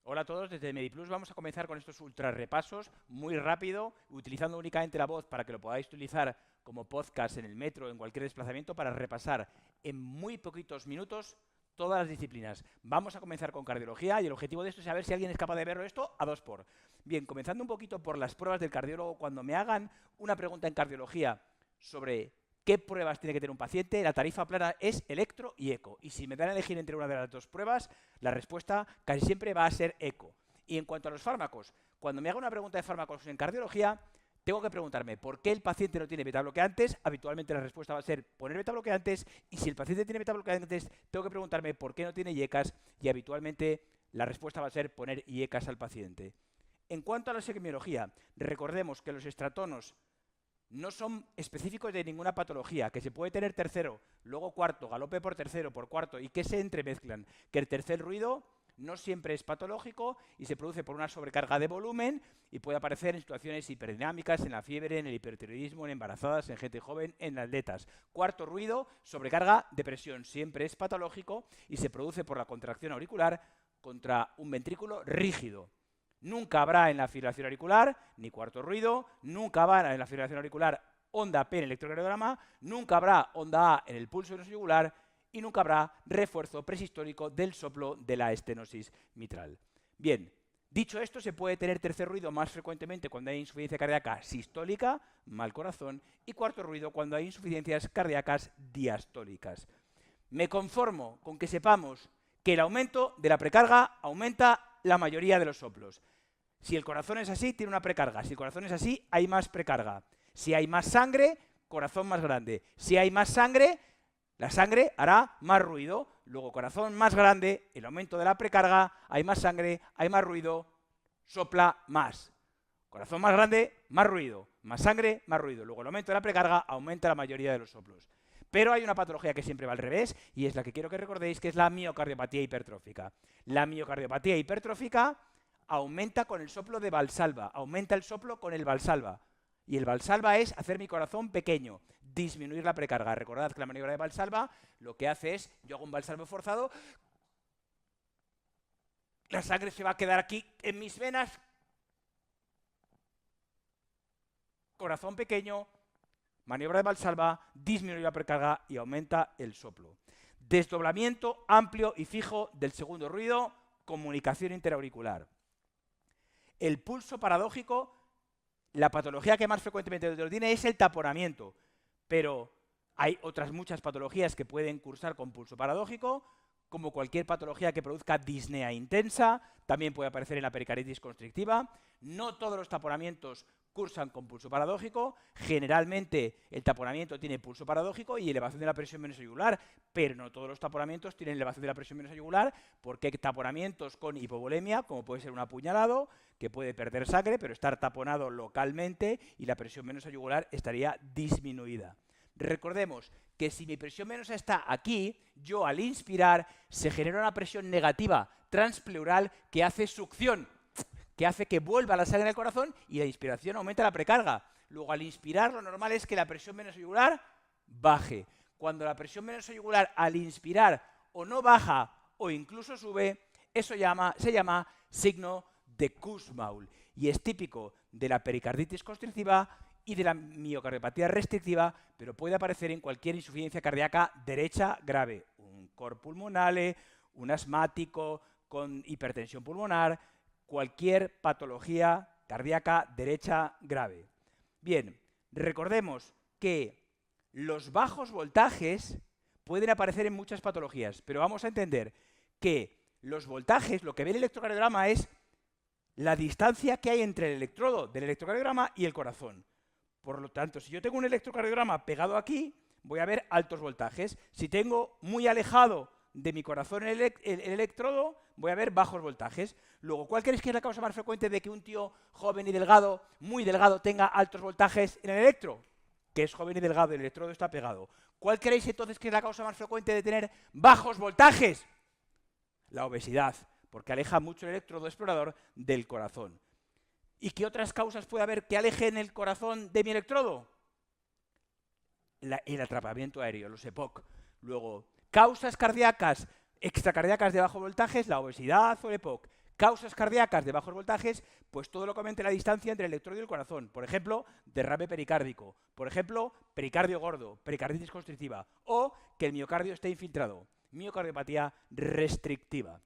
Hola a todos, desde Mediplus vamos a comenzar con estos ultra repasos muy rápido, utilizando únicamente la voz para que lo podáis utilizar como podcast en el metro o en cualquier desplazamiento para repasar en muy poquitos minutos todas las disciplinas. Vamos a comenzar con cardiología y el objetivo de esto es saber si alguien es capaz de verlo esto a 2x. Bien, comenzando un poquito por las pruebas del cardiólogo, cuando me hagan una pregunta en cardiología sobre qué pruebas tiene que tener un paciente, la tarifa plana es electro y eco. Y si me dan a elegir entre una de las dos pruebas, la respuesta casi siempre va a ser eco. Y en cuanto a los fármacos, cuando me haga una pregunta de fármacos en cardiología, tengo que preguntarme por qué el paciente no tiene betabloqueantes. Habitualmente la respuesta va a ser poner betabloqueantes. Y si el paciente tiene betabloqueantes, tengo que preguntarme por qué no tiene IECAS. Y habitualmente la respuesta va a ser poner IECAS al paciente. En cuanto a la semiología, recordemos que los estratonos no son específicos de ninguna patología, que se puede tener tercero, luego cuarto, galope por tercero, por cuarto, y que se entremezclan. Que el tercer ruido no siempre es patológico y se produce por una sobrecarga de volumen y puede aparecer en situaciones hiperdinámicas, en la fiebre, en el hipertiroidismo, en embarazadas, en gente joven, en atletas. Cuarto ruido, sobrecarga de presión, siempre es patológico y se produce por la contracción auricular contra un ventrículo rígido. Nunca habrá en la fibrilación auricular ni cuarto ruido, nunca habrá en la fibrilación auricular onda P en electrocardiograma, nunca habrá onda A en el pulso venoso yugular y nunca habrá refuerzo presistólico del soplo de la estenosis mitral. Bien, dicho esto, se puede tener tercer ruido más frecuentemente cuando hay insuficiencia cardíaca sistólica, mal corazón, y cuarto ruido cuando hay insuficiencias cardíacas diastólicas. Me conformo con que sepamos que el aumento de la precarga aumenta la mayoría de los soplos. Si el corazón es así, tiene una precarga. Si el corazón es así, hay más precarga. Si hay más sangre, corazón más grande. Si hay más sangre, la sangre hará más ruido. Luego, corazón más grande, el aumento de la precarga, hay más sangre, hay más ruido, sopla más. Corazón más grande, más ruido. Más sangre, más ruido. Luego, el aumento de la precarga aumenta la mayoría de los soplos. Pero hay una patología que siempre va al revés y es la que quiero que recordéis, que es la miocardiopatía hipertrófica. La miocardiopatía hipertrófica aumenta con el soplo de Valsalva, aumenta el soplo con el Valsalva. Y el Valsalva es hacer mi corazón pequeño, disminuir la precarga. Recordad que la maniobra de Valsalva lo que hace es, yo hago un Valsalva forzado, la sangre se va a quedar aquí en mis venas, corazón pequeño, maniobra de Valsalva, disminuye la precarga y aumenta el soplo. Desdoblamiento amplio y fijo del segundo ruido, comunicación interauricular. El pulso paradójico, la patología que más frecuentemente lo tiene es el taponamiento, pero hay otras muchas patologías que pueden cursar con pulso paradójico, como cualquier patología que produzca disnea intensa, también puede aparecer en la pericarditis constrictiva. No todos los taponamientos cursan con pulso paradójico. Generalmente el taponamiento tiene pulso paradójico y elevación de la presión venosa yugular, pero no todos los taponamientos tienen elevación de la presión venosa yugular, porque hay taponamientos con hipovolemia, como puede ser un apuñalado, que puede perder sangre, pero estar taponado localmente y la presión venosa yugular estaría disminuida. Recordemos que si mi presión venosa está aquí, yo al inspirar se genera una presión negativa transpleural que hace succión, que hace que vuelva la sangre al corazón y la inspiración aumenta la precarga. Luego al inspirar lo normal es que la presión venosa yugular baje. Cuando la presión venosa yugular al inspirar o no baja o incluso sube, eso se llama signo de Kussmaul y es típico de la pericarditis constrictiva y de la miocardiopatía restrictiva, pero puede aparecer en cualquier insuficiencia cardíaca derecha grave, un cor pulmonale, un asmático con hipertensión pulmonar, cualquier patología cardíaca derecha grave. Bien, recordemos que los bajos voltajes pueden aparecer en muchas patologías, pero vamos a entender que los voltajes, lo que ve el electrocardiograma es la distancia que hay entre el electrodo del electrocardiograma y el corazón. Por lo tanto, si yo tengo un electrocardiograma pegado aquí, voy a ver altos voltajes. Si tengo muy alejado de mi corazón el electrodo, voy a ver bajos voltajes. Luego, ¿cuál creéis que es la causa más frecuente de que un tío joven y delgado, muy delgado, tenga altos voltajes en el electro? Que es joven y delgado, el electrodo está pegado. ¿Cuál creéis entonces que es la causa más frecuente de tener bajos voltajes? La obesidad, porque aleja mucho el electrodo explorador del corazón. ¿Y qué otras causas puede haber que alejen el corazón de mi electrodo? El atrapamiento aéreo, los EPOC. Luego, causas cardíacas extracardíacas de bajo voltaje, la obesidad o el EPOC. Causas cardíacas de bajos voltajes, pues todo lo que aumente la distancia entre el electrodo y el corazón. Por ejemplo, derrame pericárdico. Por ejemplo, pericardio gordo, pericarditis constrictiva. O que el miocardio esté infiltrado. Miocardiopatía restrictiva.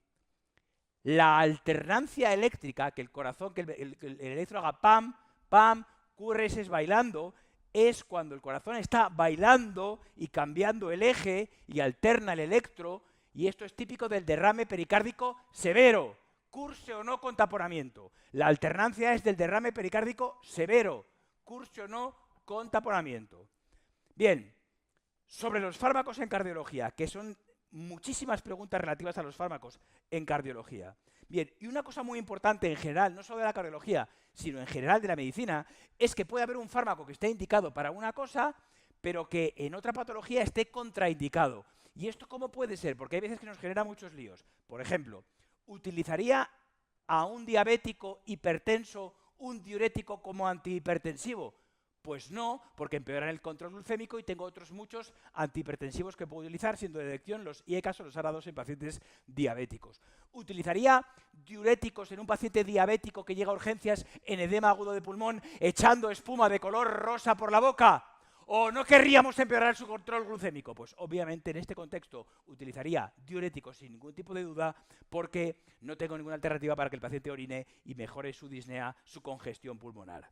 La alternancia eléctrica, que el corazón, que el electro haga pam, pam, QRS bailando, es cuando el corazón está bailando y cambiando el eje y alterna el electro, y esto es típico del derrame pericárdico severo. Curse o no con taponamiento. La alternancia es del derrame pericárdico severo. Curse o no con taponamiento. Bien, sobre los fármacos en cardiología, que son muchísimas preguntas relativas a los fármacos en cardiología. Bien, y una cosa muy importante en general, no solo de la cardiología, sino en general de la medicina, es que puede haber un fármaco que esté indicado para una cosa, pero que en otra patología esté contraindicado. ¿Y esto cómo puede ser? Porque hay veces que nos genera muchos líos. Por ejemplo, ¿utilizaría a un diabético hipertenso un diurético como antihipertensivo? Pues no, porque empeoran el control glucémico y tengo otros muchos antihipertensivos que puedo utilizar, siendo de elección los IECAS o los ARA2 en pacientes diabéticos. ¿Utilizaría diuréticos en un paciente diabético que llega a urgencias en edema agudo de pulmón echando espuma de color rosa por la boca? ¿O no querríamos empeorar su control glucémico? Pues obviamente en este contexto utilizaría diuréticos sin ningún tipo de duda porque no tengo ninguna alternativa para que el paciente orine y mejore su disnea, su congestión pulmonar.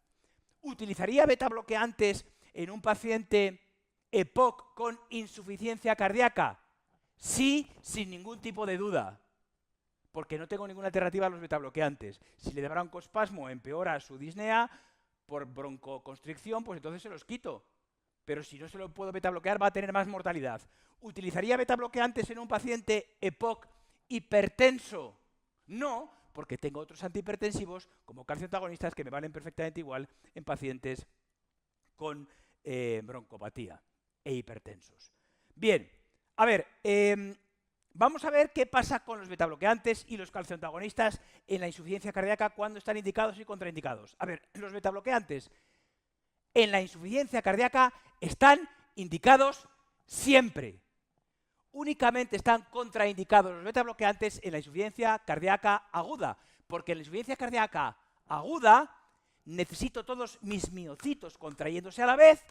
¿Utilizaría betabloqueantes en un paciente EPOC con insuficiencia cardíaca? Sí, sin ningún tipo de duda, porque no tengo ninguna alternativa a los betabloqueantes. Si le da broncoespasmo empeora su disnea por broncoconstricción, pues entonces se los quito. Pero si no se lo puedo betabloquear, va a tener más mortalidad. ¿Utilizaría betabloqueantes en un paciente EPOC hipertenso? No, porque tengo otros antihipertensivos como calcioantagonistas que me valen perfectamente igual en pacientes con broncopatía e hipertensos. Bien, a ver, vamos a ver qué pasa con los betabloqueantes y los calcioantagonistas en la insuficiencia cardíaca cuando están indicados y contraindicados. A ver, los betabloqueantes en la insuficiencia cardíaca están indicados siempre. Únicamente están contraindicados los betabloqueantes en la insuficiencia cardíaca aguda, porque en la insuficiencia cardíaca aguda necesito todos mis miocitos contrayéndose a la vez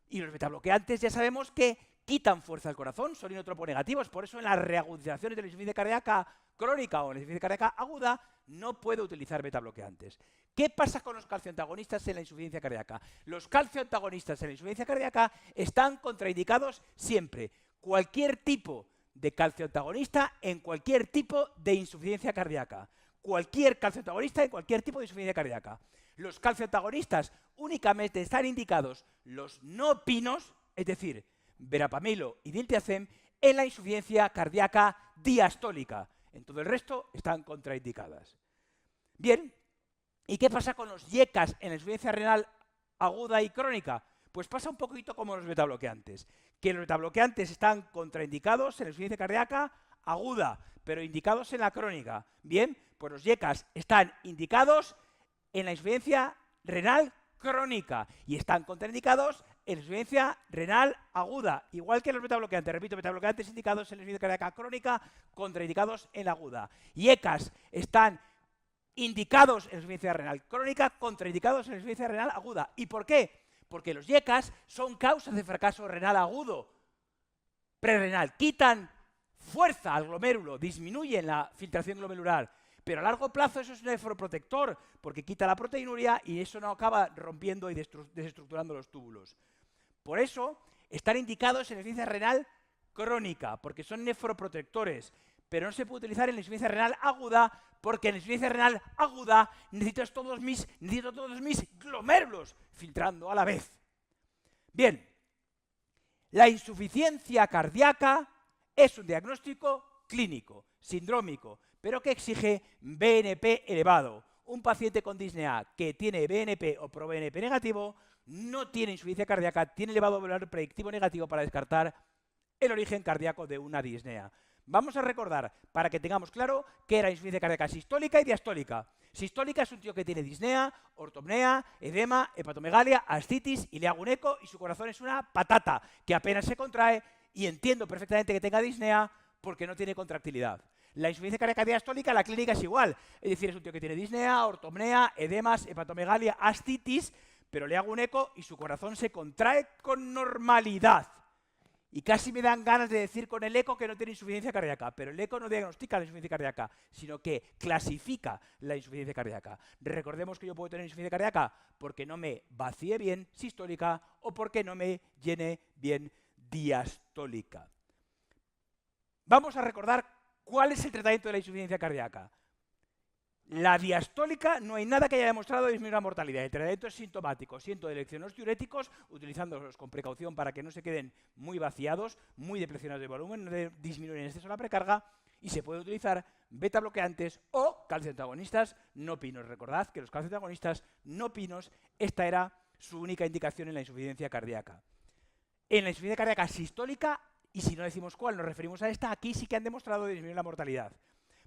y los betabloqueantes ya sabemos que quitan fuerza al corazón, son inotroponegativos, por eso en las reagudizaciones de la insuficiencia cardíaca crónica o en la insuficiencia cardíaca aguda no puedo utilizar betabloqueantes. ¿Qué pasa con los calcioantagonistas en la insuficiencia cardíaca? Los calcioantagonistas en la insuficiencia cardíaca están contraindicados siempre. Cualquier tipo de calcioantagonista en cualquier tipo de insuficiencia cardíaca. Cualquier calcioantagonista en cualquier tipo de insuficiencia cardíaca. Los calcioantagonistas únicamente están indicados los no pinos, es decir, verapamilo y diltiazem, en la insuficiencia cardíaca diastólica. En todo el resto están contraindicadas. Bien, ¿y qué pasa con los IECAS en la insuficiencia renal aguda y crónica? Pues pasa un poquito como los betabloqueantes, que los betabloqueantes están contraindicados en la insuficiencia cardíaca aguda, pero indicados en la crónica. Bien, pues los IECAS están indicados en la insuficiencia renal crónica y están contraindicados en la insuficiencia renal aguda, igual que los betabloqueantes. Repito, betabloqueantes indicados en la insuficiencia cardíaca crónica, contraindicados en la aguda. IECAS están indicados en la insuficiencia renal crónica, contraindicados en la insuficiencia renal aguda. ¿Y por qué? Porque los IECAS son causas de fracaso renal agudo, prerrenal. Quitan fuerza al glomérulo, disminuyen la filtración glomerular, pero a largo plazo eso es un nefroprotector, porque quita la proteinuria y eso no acaba rompiendo y desestructurando los túbulos. Por eso están indicados en la insuficiencia renal crónica, porque son nefroprotectores, pero no se puede utilizar en la insuficiencia renal aguda, porque en la insuficiencia renal aguda necesito todos mis glomérulos filtrando a la vez. Bien, la insuficiencia cardíaca es un diagnóstico clínico, sindrómico, pero que exige BNP elevado. Un paciente con disnea que tiene BNP o proBNP negativo no tiene insuficiencia cardíaca, tiene elevado valor predictivo negativo para descartar el origen cardíaco de una disnea. Vamos a recordar, para que tengamos claro, que era insuficiencia cardíaca sistólica y diastólica. Sistólica es un tío que tiene disnea, ortopnea, edema, hepatomegalia, ascitis, y le hago un eco y su corazón es una patata que apenas se contrae y entiendo perfectamente que tenga disnea porque no tiene contractilidad. La insuficiencia cardíaca diastólica, la clínica es igual. Es decir, es un tío que tiene disnea, ortopnea, edemas, hepatomegalia, ascitis, pero le hago un eco y su corazón se contrae con normalidad. Y casi me dan ganas de decir con el eco que no tiene insuficiencia cardíaca, pero el eco no diagnostica la insuficiencia cardíaca, sino que clasifica la insuficiencia cardíaca. Recordemos que yo puedo tener insuficiencia cardíaca porque no me vacíe bien sistólica o porque no me llene bien diastólica. Vamos a recordar cuál es el tratamiento de la insuficiencia cardíaca. La diastólica no hay nada que haya demostrado disminuir la mortalidad. El tratamiento es sintomático. Siento de elección los diuréticos, utilizándolos con precaución para que no se queden muy vaciados, muy depresionados de volumen, no disminuyen en exceso la precarga, y se puede utilizar beta bloqueantes o calcioantagonistas no pinos. Recordad que los calcioantagonistas no pinos, esta era su única indicación en la insuficiencia cardíaca. En la insuficiencia cardíaca sistólica, y si no decimos cuál, nos referimos a esta, aquí sí que han demostrado disminuir la mortalidad.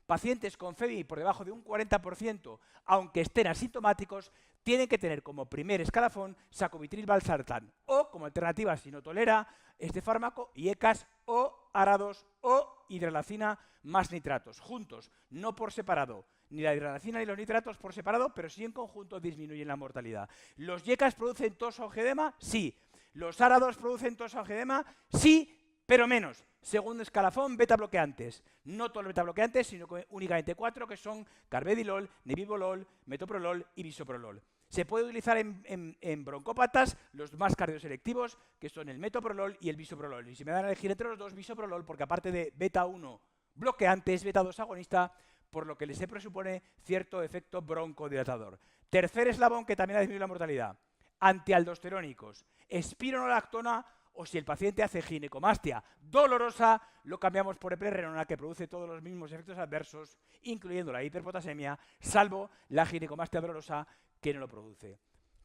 Pacientes con FEBI por debajo de un 40%, aunque estén asintomáticos, tienen que tener como primer escalafón sacubitril/valsartán o, como alternativa, si no tolera este fármaco, IECAS o ARA2 o hidralacina más nitratos, juntos, no por separado. Ni la hidralacina ni los nitratos por separado, pero sí en conjunto disminuyen la mortalidad. ¿Los IECAS producen tos o angedema? Sí. ¿Los ARA2 producen tos o angedema? Sí, pero menos. Segundo escalafón, beta bloqueantes. No todos los beta bloqueantes, sino únicamente 4, que son carvedilol, nebivolol, metoprolol y bisoprolol. Se puede utilizar en broncópatas los más cardioselectivos, que son el metoprolol y el bisoprolol. Y si me dan a elegir entre los dos, bisoprolol, porque aparte de beta 1 bloqueante, es beta 2 agonista, por lo que se presupone cierto efecto broncodilatador. Tercer eslabón que también ha disminuido la mortalidad. Antialdosterónicos. Espironolactona, o si el paciente hace ginecomastia dolorosa, lo cambiamos por eplerenona, que produce todos los mismos efectos adversos, incluyendo la hiperpotasemia, salvo la ginecomastia dolorosa, que no lo produce.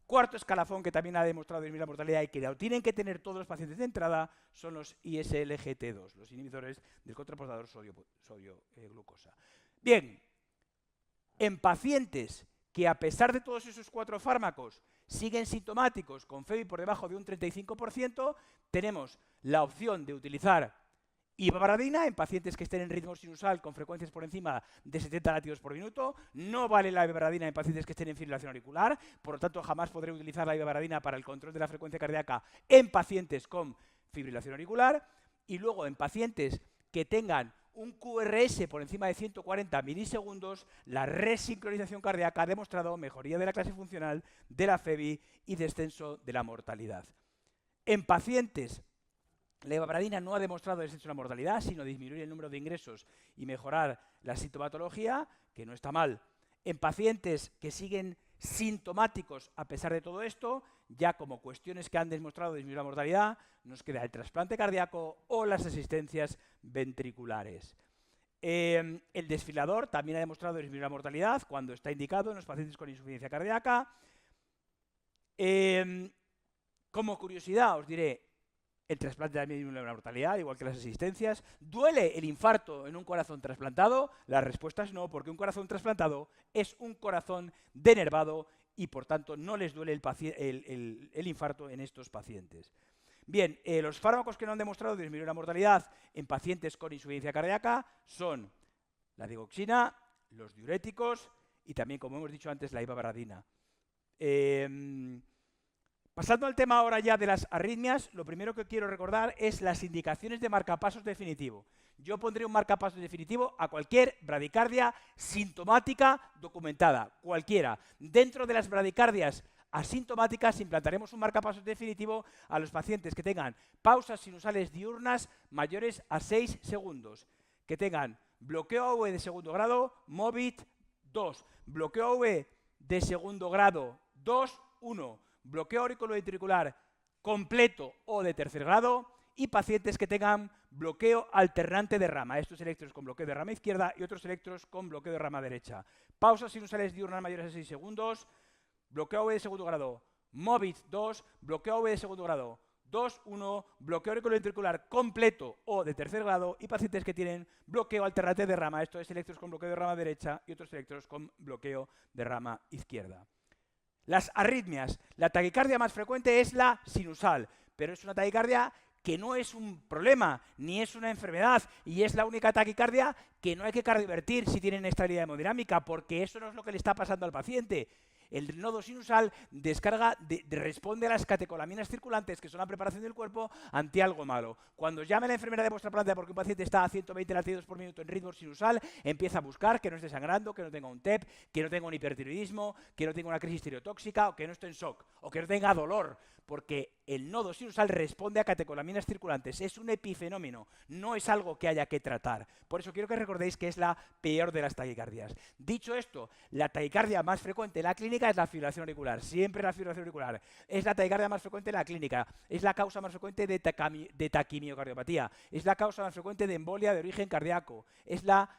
Cuarto escalafón que también ha demostrado disminuir la mortalidad y que lo tienen que tener todos los pacientes de entrada son los ISLGT2, los inhibidores del contraportador sodio-glucosa. Bien, en pacientes que a pesar de todos esos 4 fármacos siguen sintomáticos con FEBI por debajo de un 35%, tenemos la opción de utilizar ivabradina en pacientes que estén en ritmo sinusal con frecuencias por encima de 70 latidos por minuto. No vale la ivabradina en pacientes que estén en fibrilación auricular, por lo tanto jamás podré utilizar la ivabradina para el control de la frecuencia cardíaca en pacientes con fibrilación auricular. Y luego en pacientes que tengan un QRS por encima de 140 milisegundos, la resincronización cardíaca ha demostrado mejoría de la clase funcional de la FEBI y descenso de la mortalidad. En pacientes, la ivabradina no ha demostrado descenso de la mortalidad, sino disminuir el número de ingresos y mejorar la sintomatología, que no está mal. En pacientes que siguen sintomáticos a pesar de todo esto, ya como cuestiones que han demostrado disminuir la mortalidad, nos queda el trasplante cardíaco o las asistencias ventriculares. El desfilador también ha demostrado disminuir la mortalidad cuando está indicado en los pacientes con insuficiencia cardíaca. Como curiosidad os diré, el trasplante también disminuye la mortalidad, igual que las asistencias. ¿Duele el infarto en un corazón trasplantado? La respuesta es no, porque un corazón trasplantado es un corazón denervado y por tanto no les duele el infarto en estos pacientes. Bien, los fármacos que no han demostrado disminuir la mortalidad en pacientes con insuficiencia cardíaca son la digoxina, los diuréticos y también, como hemos dicho antes, la ivabradina. Pasando al tema ahora ya de las arritmias, lo primero que quiero recordar es las indicaciones de marcapasos definitivo. Yo pondré un marcapasos definitivo a cualquier bradicardia sintomática documentada, cualquiera. Dentro de las bradicardias asintomáticas implantaremos un marcapasos definitivo a los pacientes que tengan pausas sinusales diurnas mayores a 6 segundos, que tengan bloqueo AV de segundo grado, MOVIT 2, bloqueo AV de segundo grado 2, 1, bloqueo auriculoventricular completo o de tercer grado y pacientes que tengan bloqueo alternante de rama. Estos electros con bloqueo de rama izquierda y otros electros con bloqueo de rama derecha. Pausas sinusales diurnas mayores a 6 segundos, bloqueo AV de segundo grado, MOVIT 2, bloqueo AV de segundo grado 2, 1, bloqueo auriculoventricular completo o de tercer grado y pacientes que tienen bloqueo alternante de rama. Estos electros con bloqueo de rama derecha y otros electros con bloqueo de rama izquierda. Las arritmias. La taquicardia más frecuente es la sinusal, pero es una taquicardia que no es un problema, ni es una enfermedad, y es la única taquicardia que no hay que cardiovertir si tienen estabilidad hemodinámica, porque eso no es lo que le está pasando al paciente. El nodo sinusal responde a las catecolaminas circulantes, que son la preparación del cuerpo, ante algo malo. Cuando llame a la enfermera de vuestra planta porque un paciente está a 120 latidos por minuto en ritmo sinusal, empieza a buscar que no esté sangrando, que no tenga un TEP, que no tenga un hipertiroidismo, que no tenga una crisis tireotóxica, o que no esté en shock, o que no tenga dolor, porque el nodo sinusal responde a catecolaminas circulantes. Es un epifenómeno, no es algo que haya que tratar. Por eso quiero que recordéis que es la peor de las taquicardias. Dicho esto, la taquicardia más frecuente en la clínica es la fibrilación auricular. Siempre la fibrilación auricular. Es la taquicardia más frecuente en la clínica. Es la causa más frecuente de taquimiocardiopatía. Es la causa más frecuente de embolia de origen cardíaco. Es la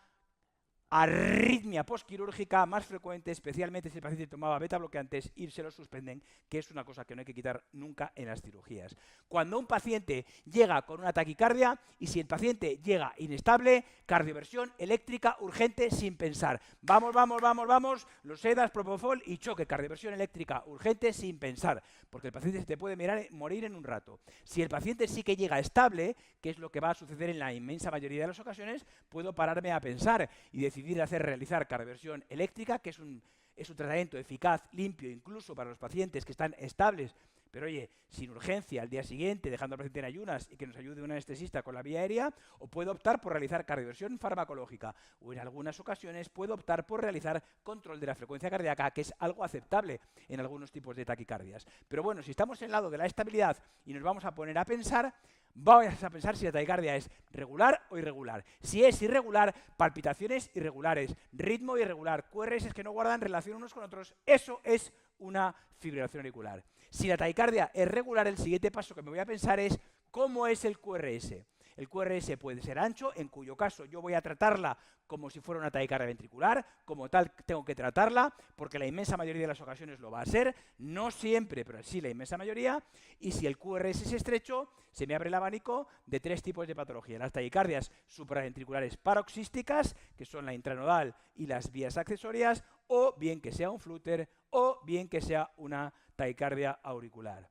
arritmia postquirúrgica más frecuente, especialmente si el paciente tomaba beta bloqueantes y se los suspenden, que es una cosa que no hay que quitar nunca en las cirugías. Cuando un paciente llega con una taquicardia y si el paciente llega inestable, cardioversión eléctrica urgente sin pensar. Vamos, vamos, vamos, vamos, los sedas, propofol y choque, cardioversión eléctrica urgente sin pensar, porque el paciente se te puede morir en un rato. Si el paciente sí que llega estable, que es lo que va a suceder en la inmensa mayoría de las ocasiones, puedo pararme a pensar y decidir realizar cardioversión eléctrica, que es un tratamiento eficaz, limpio, incluso para los pacientes que están estables, pero oye, sin urgencia al día siguiente, dejando al paciente en ayunas y que nos ayude un anestesista con la vía aérea, o puedo optar por realizar cardioversión farmacológica, o en algunas ocasiones puedo optar por realizar control de la frecuencia cardíaca, que es algo aceptable en algunos tipos de taquicardias. Pero bueno, si estamos en el lado de la estabilidad y nos vamos a poner a pensar, vamos a pensar si la taquicardia es regular o irregular. Si es irregular, palpitaciones irregulares, ritmo irregular, QRS que no guardan relación unos con otros, eso es una fibrilación auricular. Si la taquicardia es regular, el siguiente paso que me voy a pensar es cómo es el QRS. El QRS puede ser ancho, en cuyo caso yo voy a tratarla como si fuera una taquicardia ventricular, como tal tengo que tratarla, porque la inmensa mayoría de las ocasiones lo va a ser, no siempre, pero sí la inmensa mayoría, y si el QRS es estrecho, se me abre el abanico de tres tipos de patología. Las taquicardias supraventriculares paroxísticas, que son la intranodal y las vías accesorias, o bien que sea un flúter, o bien que sea una taquicardia auricular.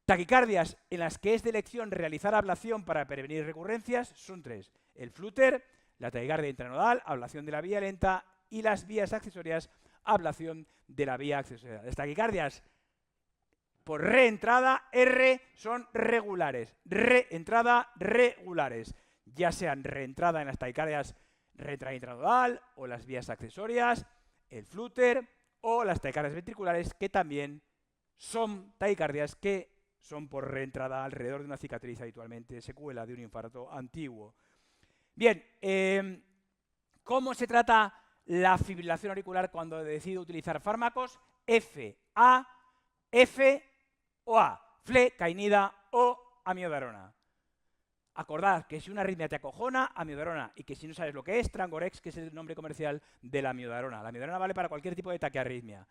Taquicardias en las que es de elección realizar ablación para prevenir recurrencias son tres: el flúter, la taquicardia intranodal, ablación de la vía lenta, y las vías accesorias, ablación de la vía accesoria. Las taquicardias por reentrada, R, son regulares. Reentrada, regulares. Ya sean reentrada en las taquicardias, reentrada intranodal, o las vías accesorias, el flúter, o las taquicardias ventriculares, que también son taquicardias que son por reentrada alrededor de una cicatriz, habitualmente secuela de un infarto antiguo. Bien, ¿cómo se trata la fibrilación auricular cuando decido utilizar fármacos? F, A, F o A, flecainida o amiodarona. Acordad que si una arritmia te acojona, amiodarona, y que si no sabes lo que es, Trangorex, que es el nombre comercial de la amiodarona. La amiodarona vale para cualquier tipo de taquiarritmia.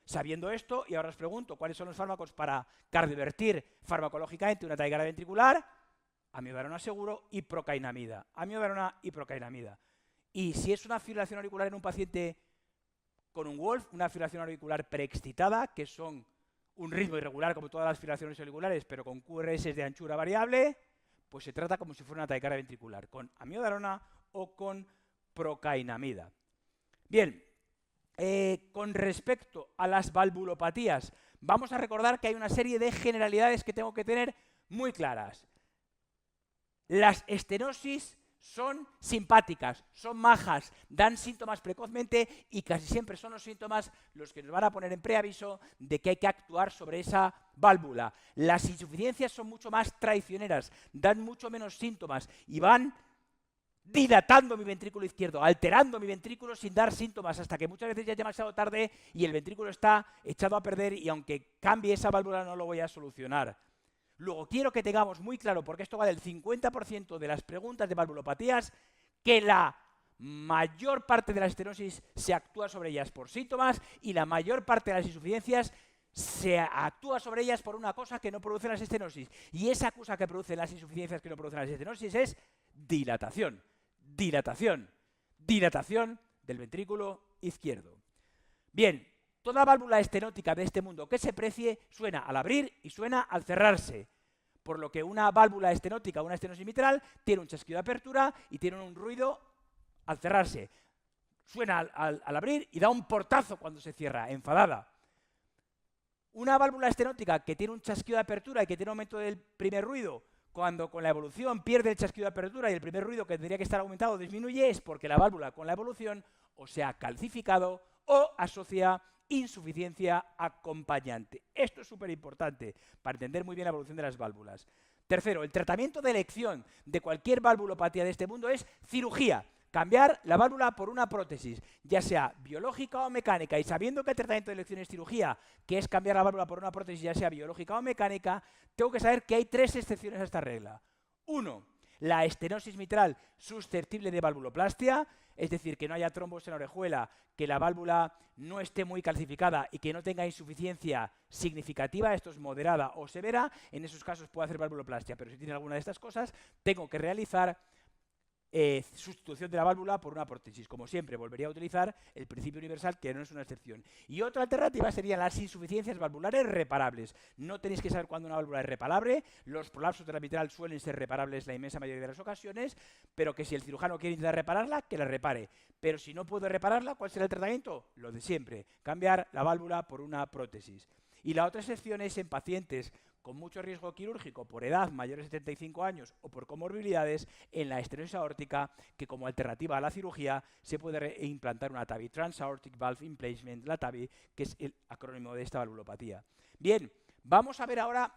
Sabiendo esto, y ahora os pregunto, ¿cuáles son los fármacos para cardiovertir farmacológicamente una taquicardia ventricular? Amiodarona seguro y procainamida. Amiodarona y procainamida. Y si es una fibrilación auricular en un paciente con un Wolf, una fibrilación auricular preexcitada, que son un ritmo irregular como todas las fibrilaciones auriculares, pero con QRS de anchura variable, pues se trata como si fuera una taquicardia ventricular, con amiodarona o con procainamida. Bien, con respecto a las valvulopatías, vamos a recordar que hay una serie de generalidades que tengo que tener muy claras. Las estenosis son simpáticas, son majas, dan síntomas precozmente y casi siempre son los síntomas los que nos van a poner en preaviso de que hay que actuar sobre esa válvula. Las insuficiencias son mucho más traicioneras, dan mucho menos síntomas y van dilatando mi ventrículo izquierdo, alterando mi ventrículo sin dar síntomas, hasta que muchas veces ya es demasiado tarde y el ventrículo está echado a perder y aunque cambie esa válvula no lo voy a solucionar. Luego quiero que tengamos muy claro, porque esto va del 50% de las preguntas de valvulopatías, que la mayor parte de las estenosis se actúa sobre ellas por síntomas y la mayor parte de las insuficiencias se actúa sobre ellas por una cosa que no produce las estenosis. Y esa cosa que produce las insuficiencias que no producen las estenosis es dilatación. Dilatación, dilatación del ventrículo izquierdo. Bien, toda válvula estenótica de este mundo que se precie suena al abrir y suena al cerrarse. por lo que una válvula estenótica, una estenosis mitral, tiene un chasquido de apertura y tiene un ruido al cerrarse. Suena al abrir y da un portazo cuando se cierra, enfadada. Una válvula estenótica que tiene un chasquido de apertura y que tiene un aumento del primer ruido, cuando con la evolución pierde el chasquido de apertura y el primer ruido que tendría que estar aumentado disminuye, es porque la válvula con la evolución o se ha calcificado o asocia insuficiencia acompañante. Esto es súper importante para entender muy bien la evolución de las válvulas. Tercero, el tratamiento de elección de cualquier valvulopatía de este mundo es cirugía. Cambiar la válvula por una prótesis, ya sea biológica o mecánica, y sabiendo que el tratamiento de elección es cirugía, que es cambiar la válvula por una prótesis, ya sea biológica o mecánica, tengo que saber que hay 3 excepciones a esta regla. 1. La estenosis mitral susceptible de valvuloplastia, es decir, que no haya trombos en la orejuela, que la válvula no esté muy calcificada y que no tenga insuficiencia significativa, esto es moderada o severa, en esos casos puedo hacer valvuloplastia, pero si tiene alguna de estas cosas, tengo que realizar sustitución de la válvula por una prótesis. Como siempre, volvería a utilizar el principio universal, que no es una excepción. Y otra alternativa serían las insuficiencias valvulares reparables. No tenéis que saber cuándo una válvula es reparable. Los prolapsos de la mitral suelen ser reparables la inmensa mayoría de las ocasiones, pero que si el cirujano quiere intentar repararla, que la repare. Pero si no puedo repararla, ¿cuál será el tratamiento? Lo de siempre, cambiar la válvula por una prótesis. Y la otra excepción es en pacientes con mucho riesgo quirúrgico por edad, mayores de 75 años o por comorbilidades, en la estenosis aórtica, que como alternativa a la cirugía se puede implantar una TAVI, Transaortic Valve Implantation, la TAVI, que es el acrónimo de esta valvulopatía. Bien, vamos a ver ahora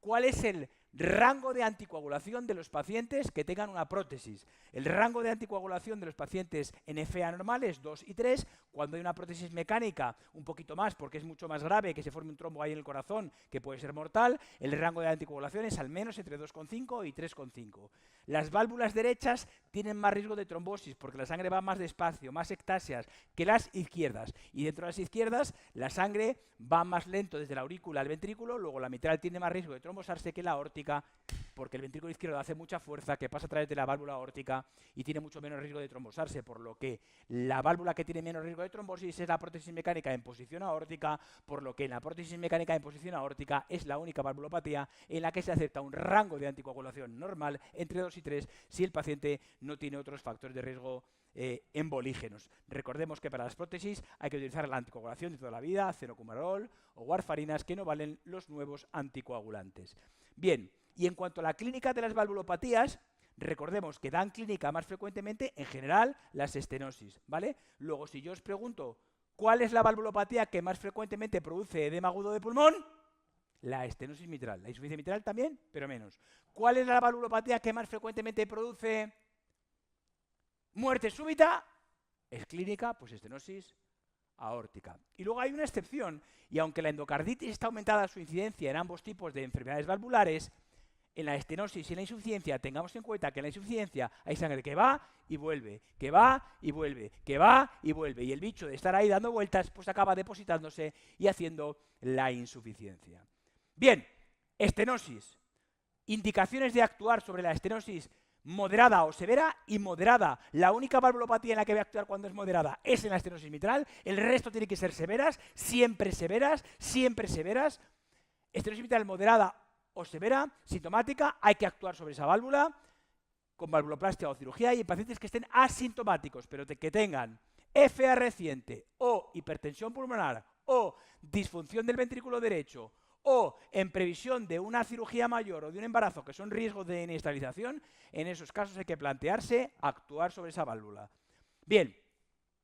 cuál es el rango de anticoagulación de los pacientes que tengan una prótesis. El rango de anticoagulación de los pacientes en FA normales 2 y 3, cuando hay una prótesis mecánica un poquito más porque es mucho más grave que se forme un trombo ahí en el corazón que puede ser mortal, el rango de anticoagulación es al menos entre 2,5 y 3,5. Las válvulas derechas tienen más riesgo de trombosis porque la sangre va más despacio, más ectasias que las izquierdas, y dentro de las izquierdas la sangre va más lento desde la aurícula al ventrículo, luego la mitral tiene más riesgo de trombosarse que la aórtica porque el ventrículo izquierdo hace mucha fuerza que pasa a través de la válvula aórtica y tiene mucho menos riesgo de trombosarse, por lo que la válvula que tiene menos riesgo de trombosis es la prótesis mecánica en posición aórtica, por lo que en la prótesis mecánica en posición aórtica es la única valvulopatía en la que se acepta un rango de anticoagulación normal entre 2 y 3 si el paciente no tiene otros factores de riesgo embolígenos. Recordemos que para las prótesis hay que utilizar la anticoagulación de toda la vida, cenocumarol o warfarinas, que no valen los nuevos anticoagulantes. Bien, y en cuanto a la clínica de las valvulopatías, recordemos que dan clínica más frecuentemente, en general, las estenosis, ¿vale? Luego, si yo os pregunto, ¿cuál es la valvulopatía que más frecuentemente produce edema agudo de pulmón? La estenosis mitral. La insuficiencia mitral también, pero menos. ¿Cuál es la valvulopatía que más frecuentemente produce muerte súbita? Es clínica, pues estenosis aórtica. Y luego hay una excepción, y aunque la endocarditis está aumentada su incidencia en ambos tipos de enfermedades valvulares, en la estenosis y en la insuficiencia tengamos en cuenta que en la insuficiencia hay sangre que va y vuelve, que va y vuelve, que va y vuelve, y el bicho de estar ahí dando vueltas pues acaba depositándose y haciendo la insuficiencia. Bien, estenosis. Indicaciones de actuar sobre la estenosis moderada o severa y moderada. La única valvulopatía en la que voy a actuar cuando es moderada es en la estenosis mitral, el resto tiene que ser severas, siempre severas, siempre severas. Estenosis mitral moderada o severa, sintomática, hay que actuar sobre esa válvula con valvuloplastia o cirugía, y en pacientes que estén asintomáticos, pero que tengan FA reciente o hipertensión pulmonar o disfunción del ventrículo derecho o en previsión de una cirugía mayor o de un embarazo que son riesgos de inestabilización, en esos casos hay que plantearse actuar sobre esa válvula. Bien,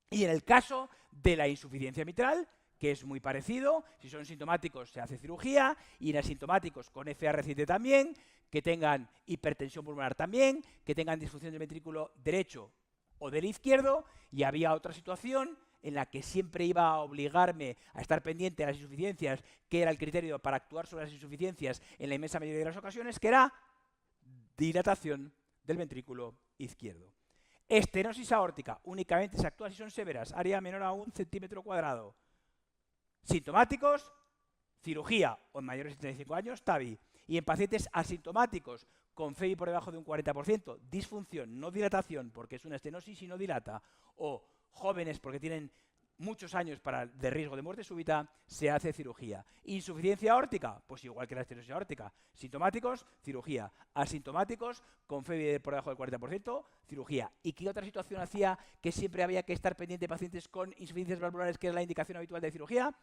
y en el caso de la insuficiencia mitral, que es muy parecido, si son sintomáticos se hace cirugía, y en asintomáticos con FA reciente también, que tengan hipertensión pulmonar también, que tengan disfunción del ventrículo derecho o del izquierdo, y había otra situación en la que siempre iba a obligarme a estar pendiente de las insuficiencias, que era el criterio para actuar sobre las insuficiencias en la inmensa mayoría de las ocasiones, que era dilatación del ventrículo izquierdo. Estenosis aórtica únicamente se actúa si son severas, área menor a 1 centímetro cuadrado. Sintomáticos, cirugía, o en mayores de 75 años, TAVI. Y en pacientes asintomáticos con FEI por debajo de un 40%, disfunción, no dilatación, porque es una estenosis y no dilata, o jóvenes porque tienen muchos años de riesgo de muerte súbita, se hace cirugía. Insuficiencia aórtica, pues igual que la estenosis aórtica. Sintomáticos, cirugía. Asintomáticos, con fiebre por debajo del 40%, cirugía. ¿Y qué otra situación hacía que siempre había que estar pendiente de pacientes con insuficiencias valvulares, que es la indicación habitual de cirugía?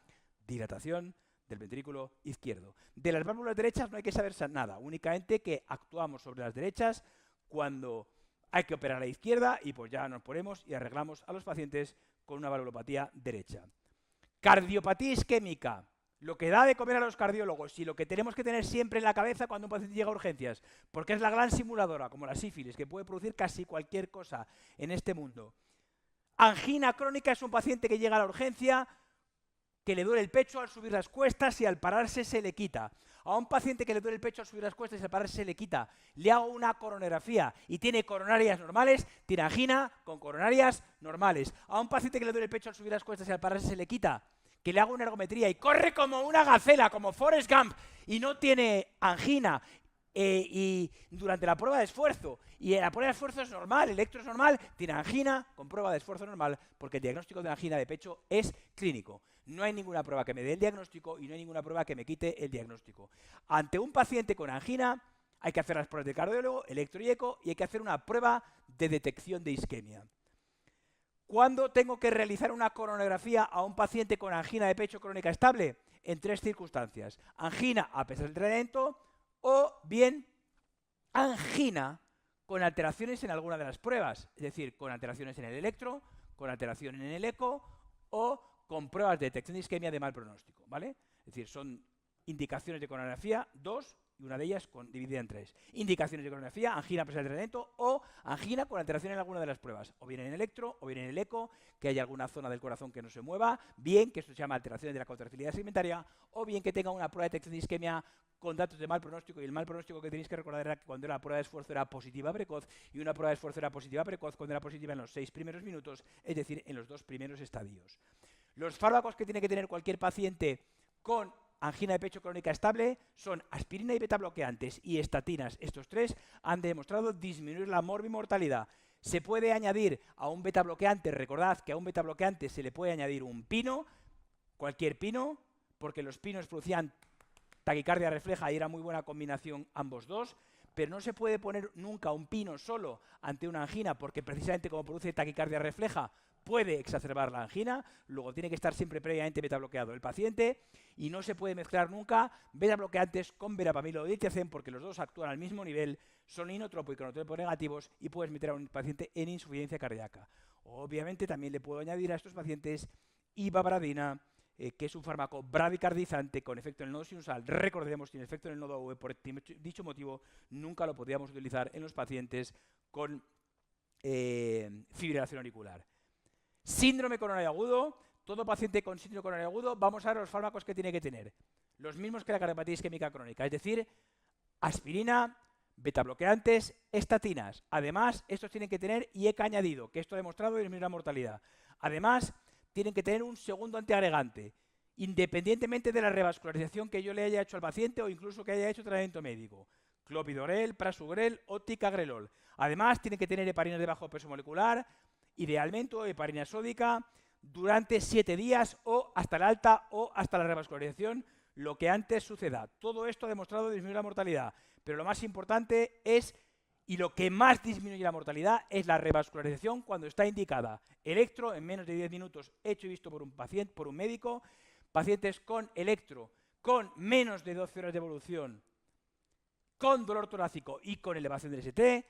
Dilatación del ventrículo izquierdo. De las válvulas derechas no hay que saber nada, únicamente que actuamos sobre las derechas cuando hay que operar a la izquierda y pues ya nos ponemos y arreglamos a los pacientes con una valvulopatía derecha. Cardiopatía isquémica, lo que da de comer a los cardiólogos y lo que tenemos que tener siempre en la cabeza cuando un paciente llega a urgencias, porque es la gran simuladora, como la sífilis, que puede producir casi cualquier cosa en este mundo. Angina crónica es un paciente que llega a la urgencia, que le duele el pecho al subir las cuestas y al pararse se le quita. A un paciente que le duele el pecho al subir las cuestas y al pararse se le quita, le hago una coronografía y tiene coronarias normales, tiene angina con coronarias normales. A un paciente que le duele el pecho al subir las cuestas y al pararse se le quita, que le hago una ergometría y corre como una gacela, como Forrest Gump, y no tiene angina, y durante la prueba de esfuerzo, y la prueba de esfuerzo es normal, el electro es normal, tiene angina con prueba de esfuerzo normal, porque el diagnóstico de angina de pecho es clínico. No hay ninguna prueba que me dé el diagnóstico y no hay ninguna prueba que me quite el diagnóstico. Ante un paciente con angina hay que hacer las pruebas de cardiólogo, electro y eco, y hay que hacer una prueba de detección de isquemia. ¿Cuándo tengo que realizar una coronografía a un paciente con angina de pecho crónica estable? En 3 circunstancias. Angina a pesar del tratamiento, o bien angina con alteraciones en alguna de las pruebas, es decir, con alteraciones en el electro, con alteraciones en el eco o con pruebas de detección de isquemia de mal pronóstico, ¿vale? Es decir, son indicaciones de coronografía, 2, y una de ellas dividida en 3. Indicaciones de coronografía, angina a pesar del tratamiento o angina con alteración en alguna de las pruebas, o bien en el electro, o bien en el eco, que haya alguna zona del corazón que no se mueva, bien que esto se llama alteraciones de la contractilidad segmentaria, o bien que tenga una prueba de detección de isquemia con datos de mal pronóstico, y el mal pronóstico que tenéis que recordar era que cuando la prueba de esfuerzo era positiva precoz, y una prueba de esfuerzo era positiva precoz cuando era positiva en los 6 primeros minutos, es decir, en los 2 primeros estadios. Los fármacos que tiene que tener cualquier paciente con angina de pecho crónica estable son aspirina y betabloqueantes y estatinas. Estos 3 han demostrado disminuir la morbimortalidad. Se puede añadir a un betabloqueante, recordad que a un betabloqueante se le puede añadir un pino, cualquier pino, porque los pinos producían taquicardia refleja y era muy buena combinación ambos dos, pero no se puede poner nunca un pino solo ante una angina, porque precisamente como produce taquicardia refleja, puede exacerbar la angina. Luego tiene que estar siempre previamente betabloqueado el paciente, y no se puede mezclar nunca betabloqueantes con verapamilo o diltiazem, porque los dos actúan al mismo nivel, son inotropo y cronotropo negativos, y puedes meter a un paciente en insuficiencia cardíaca. Obviamente también le puedo añadir a estos pacientes ivabradina, que es un fármaco bradicardizante con efecto en el nodo sinusal. Recordemos que el efecto en el nodo AV, por dicho motivo, nunca lo podríamos utilizar en los pacientes con fibrilación auricular. Síndrome coronario agudo. Todo paciente con síndrome coronario agudo, vamos a ver los fármacos que tiene que tener. Los mismos que la cardiopatía isquémica crónica, es decir, aspirina, betabloqueantes, estatinas. Además, estos tienen que tener IECA añadido, que esto ha demostrado disminuir la mortalidad. Además, tienen que tener un segundo antiagregante, independientemente de la revascularización que yo le haya hecho al paciente o incluso que haya hecho tratamiento médico. Clopidogrel, prasugrel o ticagrelol. Además, tienen que tener heparinas de bajo peso molecular, idealmente heparina sódica, durante 7 días o hasta la alta o hasta la revascularización, lo que antes suceda. Todo esto ha demostrado disminuir la mortalidad, pero lo más importante es, y lo que más disminuye la mortalidad, es la revascularización cuando está indicada. Electro en menos de 10 minutos, hecho y visto por un paciente, por un médico. Pacientes con electro, con menos de 12 horas de evolución, con dolor torácico y con elevación del ST,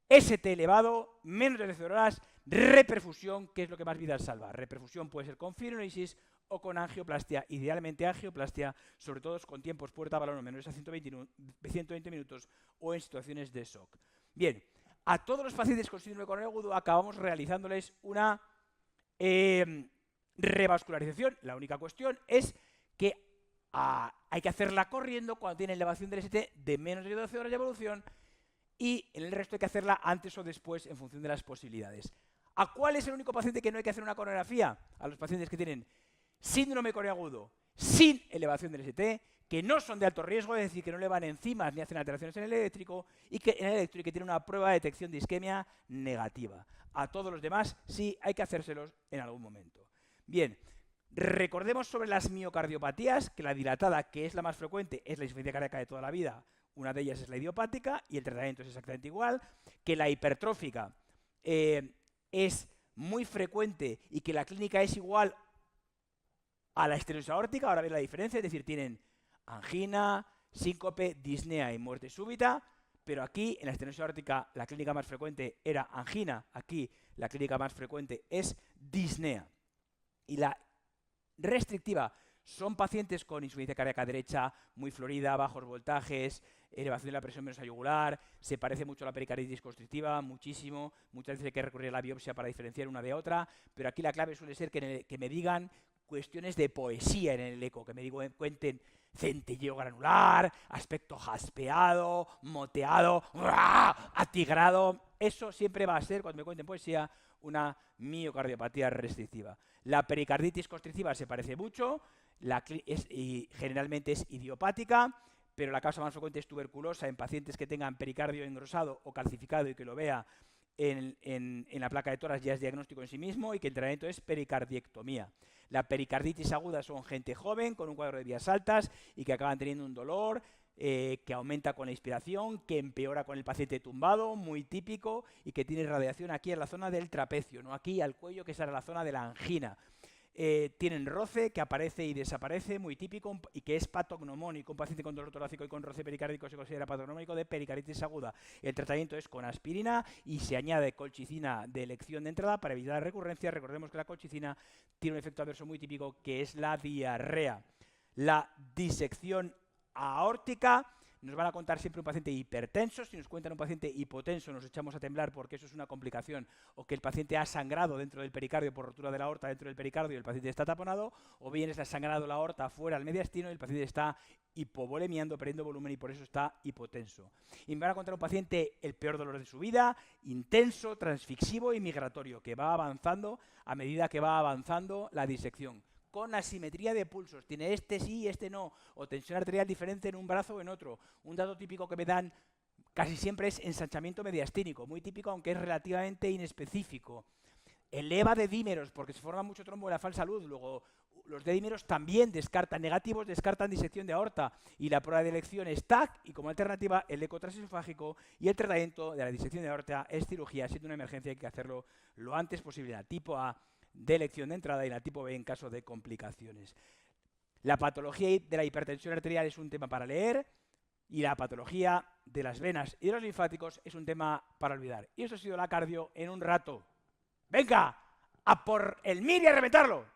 ST elevado, menos de 12 horas, reperfusión, que es lo que más vidas salva. Reperfusión puede ser con fibrinosis o con angioplastia, idealmente angioplastia, sobre todo con tiempos puerta-balón menores a 120 minutos o en situaciones de shock. Bien, a todos los pacientes con síndrome coronario agudo acabamos realizándoles una revascularización. La única cuestión es que hay que hacerla corriendo cuando tiene elevación del ST de menos de 12 horas de evolución, y en el resto hay que hacerla antes o después en función de las posibilidades. ¿A cuál es el único paciente que no hay que hacer una coronografía? A los pacientes que tienen síndrome coronario agudo sin elevación del ST, que no son de alto riesgo, es decir, que no le van enzimas ni hacen alteraciones en el eléctrico y que tienen una prueba de detección de isquemia negativa. A todos los demás sí hay que hacérselos en algún momento. Bien, recordemos sobre las miocardiopatías que la dilatada, que es la más frecuente, es la insuficiencia cardíaca de toda la vida. Una de ellas es la idiopática y el tratamiento es exactamente igual. Que la hipertrófica es muy frecuente y que la clínica es igual a la estenosis aórtica. Ahora veis la diferencia, es decir, tienen angina, síncope, disnea y muerte súbita. Pero aquí, en la estenosis aórtica, la clínica más frecuente era angina. Aquí, la clínica más frecuente es disnea. Y la restrictiva son pacientes con insuficiencia cardíaca derecha, muy florida, bajos voltajes, elevación de la presión venosa yugular, se parece mucho a la pericarditis constrictiva, muchísimo, muchas veces hay que recurrir a la biopsia para diferenciar una de otra, pero aquí la clave suele ser que me digan cuestiones de poesía en el eco, que me cuenten centelleo granular, aspecto jaspeado, moteado, atigrado. Eso siempre va a ser, cuando me cuenten poesía, una miocardiopatía restrictiva. La pericarditis constrictiva se parece mucho, y generalmente es idiopática, pero la causa más frecuente es tuberculosa en pacientes que tengan pericardio engrosado o calcificado y que lo vea en la placa de tórax ya es diagnóstico en sí mismo y que el tratamiento es pericardiectomía. La pericarditis aguda son gente joven con un cuadro de vías altas y que acaban teniendo un dolor que aumenta con la inspiración, que empeora con el paciente tumbado, muy típico, y que tiene radiación aquí en la zona del trapecio, no aquí al cuello, que es la zona de la angina. Tienen roce que aparece y desaparece, muy típico, y que es patognomónico. Un paciente con dolor torácico y con roce pericárdico se considera patognomónico de pericarditis aguda. El tratamiento es con aspirina y se añade colchicina de elección de entrada para evitar recurrencias. Recordemos que la colchicina tiene un efecto adverso muy típico que es la diarrea. La disección aórtica, nos van a contar siempre un paciente hipertenso. Si nos cuentan un paciente hipotenso nos echamos a temblar porque eso es una complicación, o que el paciente ha sangrado dentro del pericardio por rotura de la aorta dentro del pericardio y el paciente está taponado, o bien está sangrado la aorta fuera al mediastino y el paciente está hipovolemiando, perdiendo volumen y por eso está hipotenso. Y me van a contar un paciente el peor dolor de su vida, intenso, transfixivo y migratorio, que va avanzando a medida que va avanzando la disección, con asimetría de pulsos, tiene este sí y este no, o tensión arterial diferente en un brazo o en otro. Un dato típico que me dan casi siempre es ensanchamiento mediastínico, muy típico aunque es relativamente inespecífico. Eleva de dímeros, porque se forma mucho trombo en la falsa luz. Luego, los dímeros también descartan negativos, descartan disección de aorta. Y la prueba de elección es TAC, y como alternativa el eco transesofágico, y el tratamiento de la disección de aorta es cirugía. Siendo una emergencia hay que hacerlo lo antes posible. La tipo A de elección de entrada y la tipo B en caso de complicaciones. La patología de la hipertensión arterial es un tema para leer, y la patología de las venas y de los linfáticos es un tema para olvidar. Y eso ha sido la cardio en un rato. ¡Venga! ¡A por el MIR y a reventarlo!